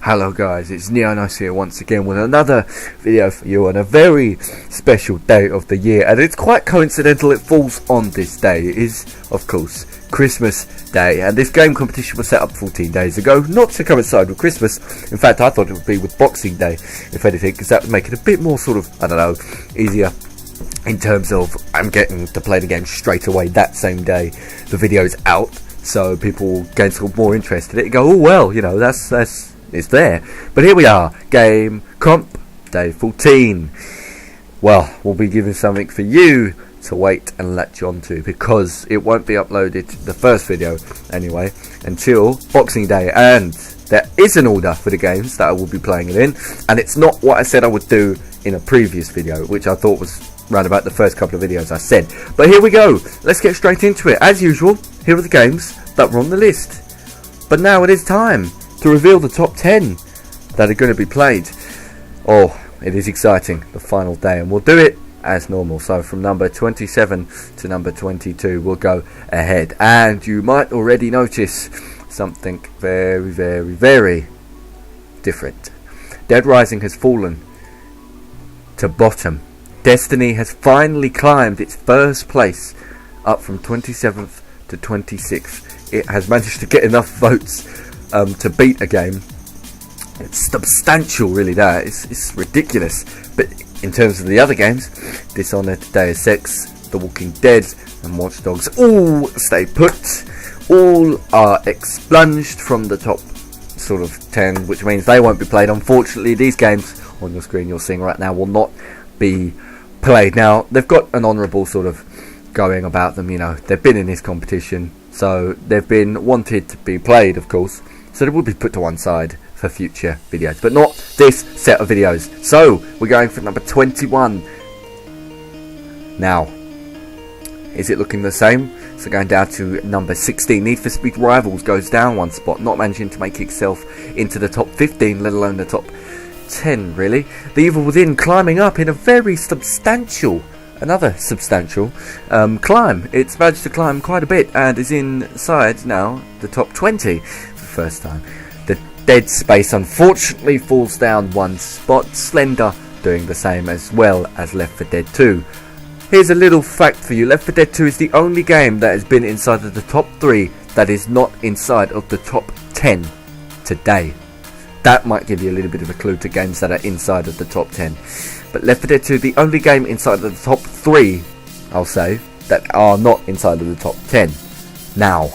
Hello guys, it's Neonos here once again with another video for you on a very special day of the year, and it's quite coincidental it falls on this day. It is, of course, Christmas Day, and this game competition was set up 14 days ago, not to coincide with Christmas. In fact, I thought it would be with Boxing Day, if anything, because that would make it a bit more sort of, I don't know, easier in terms of I'm getting to play the game straight away that same day the video's out, so people gain some more interest in it and go, oh well, you know, that's it's there. But here we are, game comp day 14. Well, we'll be giving something for you to wait and latch on to, because it won't be uploaded, the first video anyway, until Boxing Day, and there is an order for the games that I will be playing it in, and it's not what I said I would do in a previous video, which I thought was round about the first couple of videos I said. But here we go, let's get straight into it. As usual, here are the games that were on the list. But now it is time to reveal the top 10 that are going to be played. Oh, it is exciting, the final day, and we'll do it as normal. So from number 27 to number 22 we'll go ahead, and you might already notice something very, very, very different. Dead Rising has fallen to bottom. Destiny has finally climbed its first place, up from 27th to 26th. It has managed to get enough votes to beat a game. It's substantial, really. That it's ridiculous. But in terms of the other games, Dishonored, Deus Ex, The Walking Dead, and Watch Dogs all stay put. All are expunged from the top sort of 10, which means they won't be played. Unfortunately, these games on your screen you're seeing right now will not be played. Now, they've got an honourable sort of going about them, you know. They've been in this competition, so they've been wanted to be played, of course. So they will be put to one side for future videos, but not this set of videos. So we're going for number 21. Now, is it looking the same? So going down to number 16, Need for Speed Rivals goes down one spot, not managing to make itself into the top 15, let alone the top 10 really. The Evil Within climbing up in a very substantial, another substantial climb. It's managed to climb quite a bit and is inside now the top 20 for the first time. The Dead Space unfortunately falls down one spot, Slender doing the same, as well as Left 4 Dead 2. Here's a little fact for you. Left 4 Dead 2 is the only game that has been inside of the top 3 that is not inside of the top 10 today. That might give you a little bit of a clue to games that are inside of the top 10. But Left 4 Dead 2, the only game inside of the top 3, I'll say, that are not inside of the top 10 now.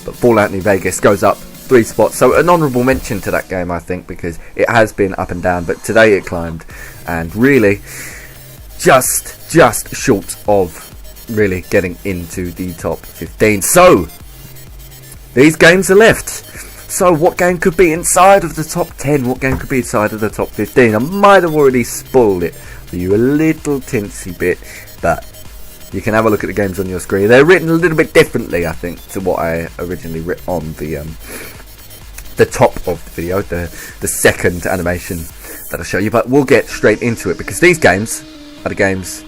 But Fallout New Vegas goes up 3 spots. So an honourable mention to that game, I think, because it has been up and down. But today it climbed, and really just short of really getting into the top 15. So these games are left. So what game could be inside of the top 10? What game could be inside of the top 15? I might have already spoiled it for you a little tinsy bit, but you can have a look at the games on your screen. They're written a little bit differently, I think, to what I originally wrote on the top of the video, the second animation that I'll show you. But we'll get straight into it, because these games are the games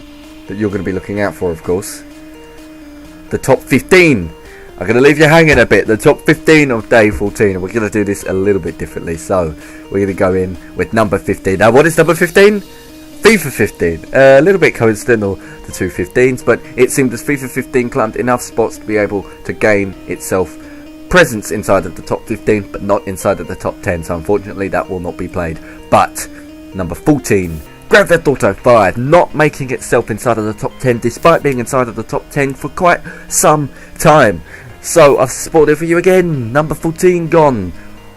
that you're going to be looking out for, of course. The top 15. I'm going to leave you hanging a bit. The top 15 of day 14, and we're going to do this a little bit differently. So we're going to go in with number 15. Now, what is number 15? FIFA 15. A little bit coincidental, the two 15s, but it seemed as FIFA 15 climbed enough spots to be able to gain itself presence inside of the top 15, but not inside of the top 10. So unfortunately, that will not be played. But number 14. Grand Theft Auto 5, not making itself inside of the top 10, despite being inside of the top 10 for quite some time. So I've spoiled it for you again. Number 14 gone.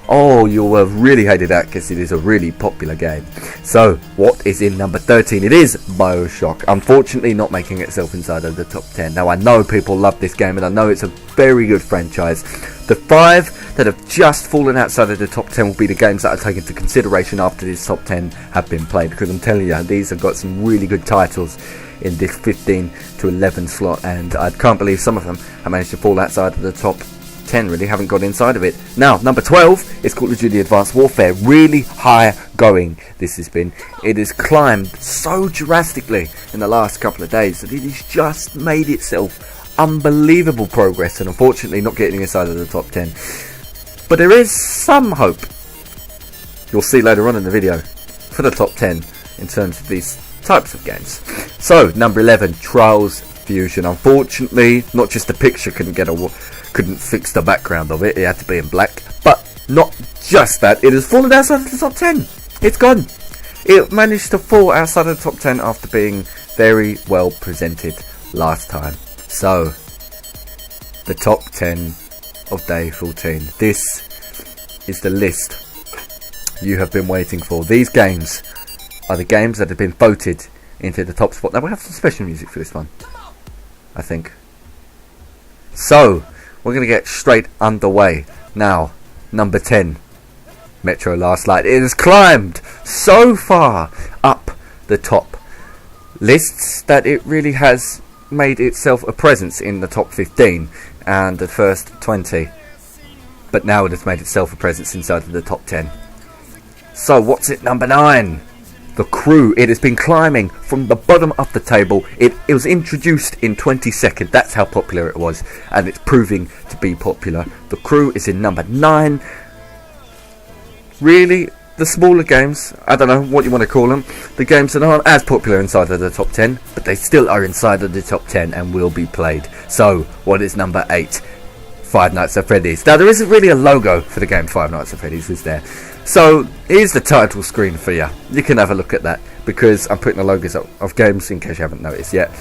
Oh, you'll have really hated that, because it is a really popular game. So what is in number 13? It is BioShock. Unfortunately not making itself inside of the top 10. Now I know people love this game, and I know it's a very good franchise. The 5 that have just fallen outside of the top 10 will be the games that are taken into consideration after this top 10 have been played, because I'm telling you, these have got some really good titles in this 15 to 11 slot, and I can't believe some of them have managed to fall outside of the top 10, really haven't got inside of it. Now, number 12 is Call of Duty Advanced Warfare. Really high going this has been. It has climbed so drastically in the last couple of days that it has just made itself unbelievable progress, and unfortunately not getting inside of the top 10. But there is some hope you'll see later on in the video for the top 10 in terms of these types of games. So number 11, Trials Fusion. Unfortunately, not just the picture couldn't fix the background of it. It had to be in black. But not just that, it has fallen outside of the top 10. It's gone. It managed to fall outside of the top 10 after being very well presented last time. So the top 10 of day 14. This is the list you have been waiting for. These games are the games that have been voted into the top spot. Now we have some special music for this one, I think. So we're going to get straight underway. Now, number 10, Metro Last Light. It has climbed so far up the top lists that it really has made itself a presence in the top 15 and the first 20. But now it has made itself a presence inside of the top 10. So what's at number 9? The Crew. It has been climbing from the bottom of the table. It was introduced in 22nd. That's how popular it was, and it's proving to be popular. The Crew is in number 9. Really, the smaller games, I don't know what you want to call them, the games that aren't as popular inside of the top 10, but they still are inside of the top 10 and will be played. So what is number 8? Five Nights at Freddy's. Now there isn't really a logo for the game Five Nights at Freddy's, is there? So here's the title screen for you. You can have a look at that, because I'm putting the logos up of games in case you haven't noticed yet.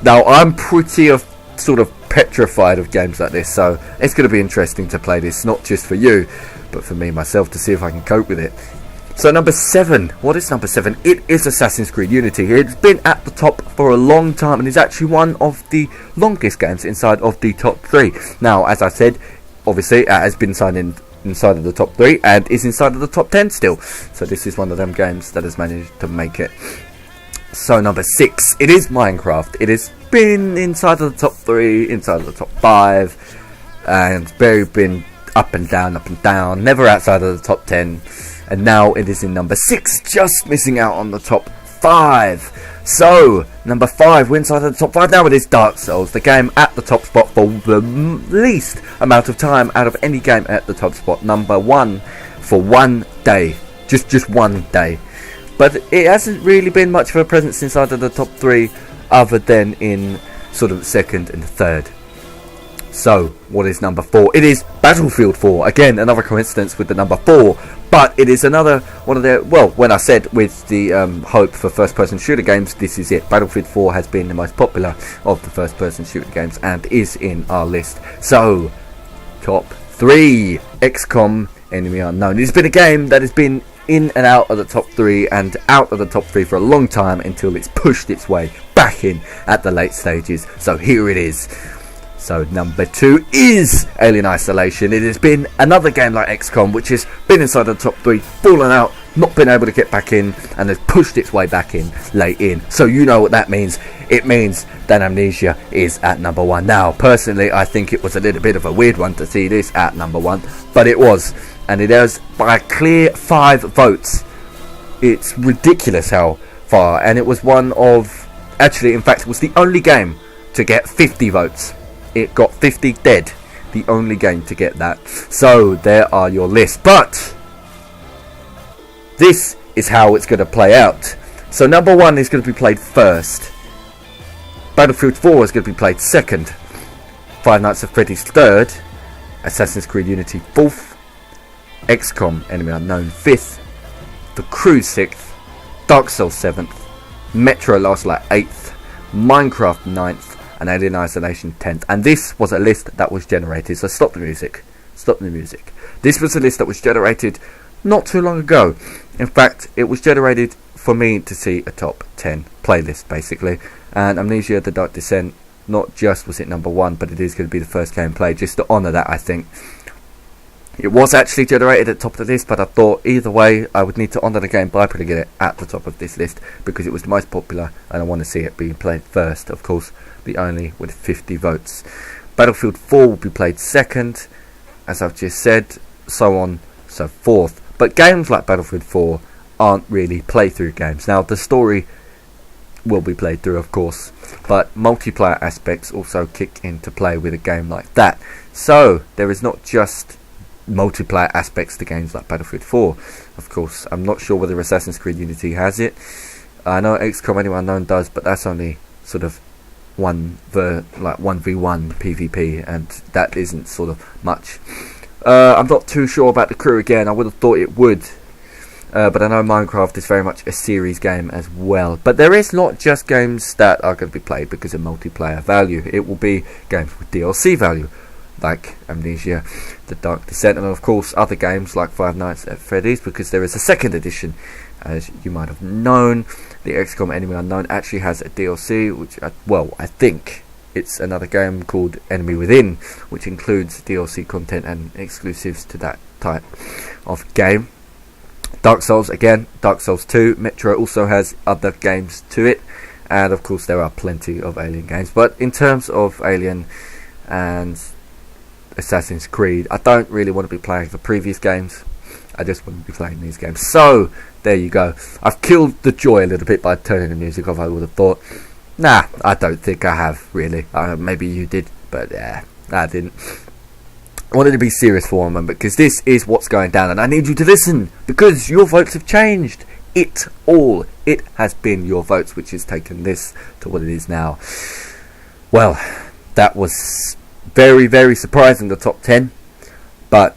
Now I'm pretty sort of petrified of games like this, so it's going to be interesting to play this, not just for you, but for me myself, to see if I can cope with it. So number 7, what is number 7? It is Assassin's Creed Unity. It's been at the top for a long time and is actually one of the longest games inside of the top 3. Now, as I said, obviously it has been signed in inside of the top 3 and is inside of the top 10 still. So this is one of them games that has managed to make it. So number 6, it is Minecraft. It has been inside of the top 3, inside of the top 5, and very been up and down, never outside of the top 10. And now it is in number 6, just missing out on the top 5. So, number 5, we're inside of the top 5. Now it is Dark Souls, the game at the top spot for the least amount of time out of any game at the top spot. Number 1 for one day. Just one day. But it hasn't really been much of a presence inside of the top 3 other than in sort of second and third. So, what is number 4? It is Battlefield 4. Again, another coincidence with the number 4. But it is another one of their... Well, when I said with the hope for first-person shooter games, this is it. Battlefield 4 has been the most popular of the first-person shooter games and is in our list. So, top 3. XCOM Enemy Unknown. It's been a game that has been in and out of the top 3 and out of the top 3 for a long time until it's pushed its way back in at the late stages. So, here it is. So number 2 is Alien Isolation. It has been another game like XCOM which has been inside the top 3, fallen out, not been able to get back in, and has pushed its way back in late in. So you know what that means. It means that Amnesia is at number 1. Now, personally, I think it was a little bit of a weird one to see this at number 1, but it was. And it is by a clear 5 votes. It's ridiculous how far. And it was one of... Actually, in fact, it was the only game to get 50 votes. It got 50 dead, the only game to get that. So there are your lists, but this is how it's going to play out. So number 1 is going to be played first, Battlefield 4 is going to be played second, Five Nights at Freddy's third, Assassin's Creed Unity 4th, XCOM Enemy Unknown 5th, The Crew 6th, Dark Souls 7th, Metro Last Light 8th, Minecraft 9th, and Alien Isolation 10th. And this was a list that was generated. So stop the music. Stop the music. This was a list that was generated not too long ago. In fact, it was generated for me to see a top 10 playlist, basically. And Amnesia: The Dark Descent, not just was it number 1, but it is going to be the first game played, just to honour that, I think. It was actually generated at the top of the list, but I thought either way I would need to honour the game by putting it at the top of this list because it was the most popular and I want to see it being played first. Of course, the only with 50 votes. Battlefield 4 will be played second, as I've just said, so on, so forth. But games like Battlefield 4 aren't really playthrough games. Now, the story will be played through, of course, but multiplayer aspects also kick into play with a game like that. So, there is not just multiplayer aspects to games like Battlefield 4. Of course, I'm not sure whether Assassin's Creed Unity has it. I know XCOM Enemy Unknown does, but that's only sort of 1v1 PvP, and that isn't sort of much. I'm not too sure about the crew again. I would have thought it would, but I know Minecraft is very much a series game as well. But there is not just games that are going to be played because of multiplayer value. It will be games with DLC value, like Amnesia, The Dark Descent, and of course other games like Five Nights at Freddy's, because there is a second edition. As you might have known, the XCOM Enemy Unknown actually has a DLC, which, I think it's another game called Enemy Within, which includes DLC content and exclusives to that type of game. Dark Souls, again, Dark Souls 2, Metro also has other games to it, and of course there are plenty of Alien games. But in terms of Alien and Assassin's Creed, I don't really want to be playing the previous games. I just want to be playing these games. So there you go. I've killed the joy a little bit by turning the music off. I would have thought, nah, I don't think I have really. Maybe you did, but yeah, I didn't. I wanted to be serious for a moment, because this is what's going down, and I need you to listen, because your votes have changed. It has been your votes which has taken this to what it is now. Well, that was very, very surprising, the top 10, but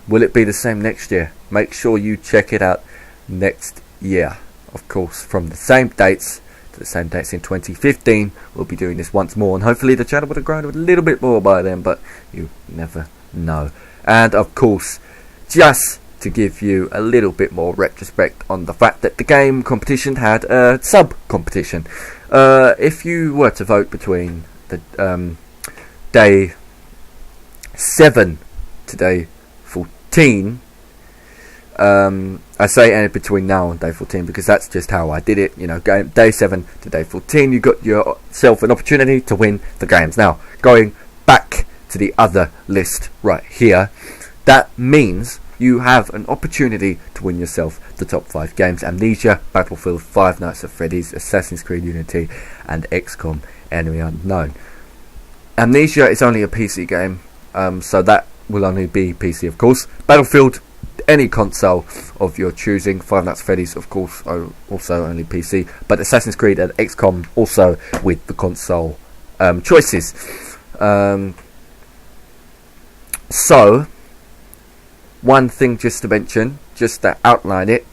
will it be the same next year? Make sure you check it out next year. Of course, from the same dates to the same dates in 2015, we'll be doing this once more, and hopefully the channel would have grown a little bit more by then, but you never know. And of course, just to give you a little bit more retrospect on the fact that the game competition had a sub-competition. If you were to vote between the day 7 to day 14, I say any between now and day 14 because that's just how I did it. You know, day 7 to day 14, you got yourself an opportunity to win the games. Now, going back to the other list right here, that means you have an opportunity to win yourself the top 5 games: Amnesia, Battlefield, Five Nights at Freddy's, Assassin's Creed Unity, and XCOM Enemy Unknown. Amnesia is only a PC game, so that will only be PC, of course. Battlefield, any console of your choosing. Five Nights at Freddy's, of course, are also only PC, but Assassin's Creed and XCOM also with the console choices. So, one thing just to mention, just to outline it.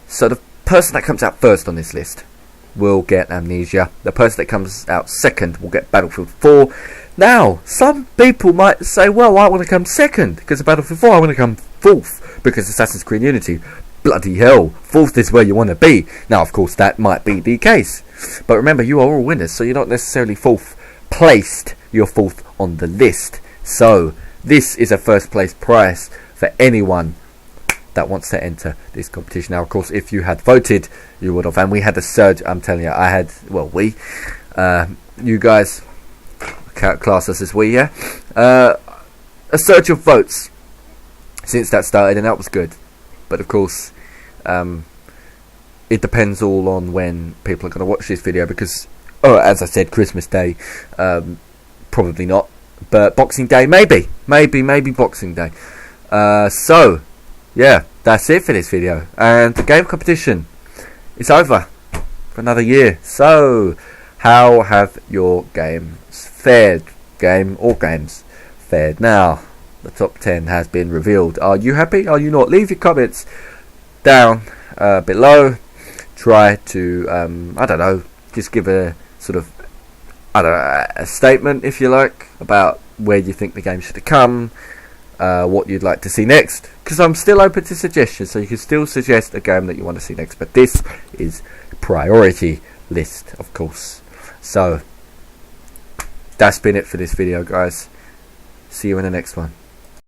So the person that comes out first on this list will get Amnesia. The person that comes out second will get Battlefield 4. Now, some people might say, well, I want to come second because of Battlefield 4. I want to come fourth because Assassin's Creed Unity. Bloody hell, fourth is where you want to be. Now, of course, that might be the case. But remember, you are all winners, so you're not necessarily fourth placed. You're fourth on the list. So, this is a first place prize for anyone that wants to enter this competition. Now, of course, if you had voted, you would have. And we had a surge, I'm telling you, I had, well, you guys, class us as we, yeah? A surge of votes since that started, and that was good. But, of course, it depends all on when people are going to watch this video, because, as I said, Christmas Day, probably not. But Boxing Day, maybe Boxing Day. So, yeah, that's it for this video. And the game competition is over for another year. So, how have your games fared? Games fared. Now, the top 10 has been revealed. Are you happy? Are you not? Leave your comments down below. Try to, I don't know, just give a sort of, a statement, if you like, about where you think the game should come, what you'd like to see next, because I'm still open to suggestions, so you can still suggest a game that you want to see next, but this is priority list, of course. So that's been it for this video, guys. See you in the next one.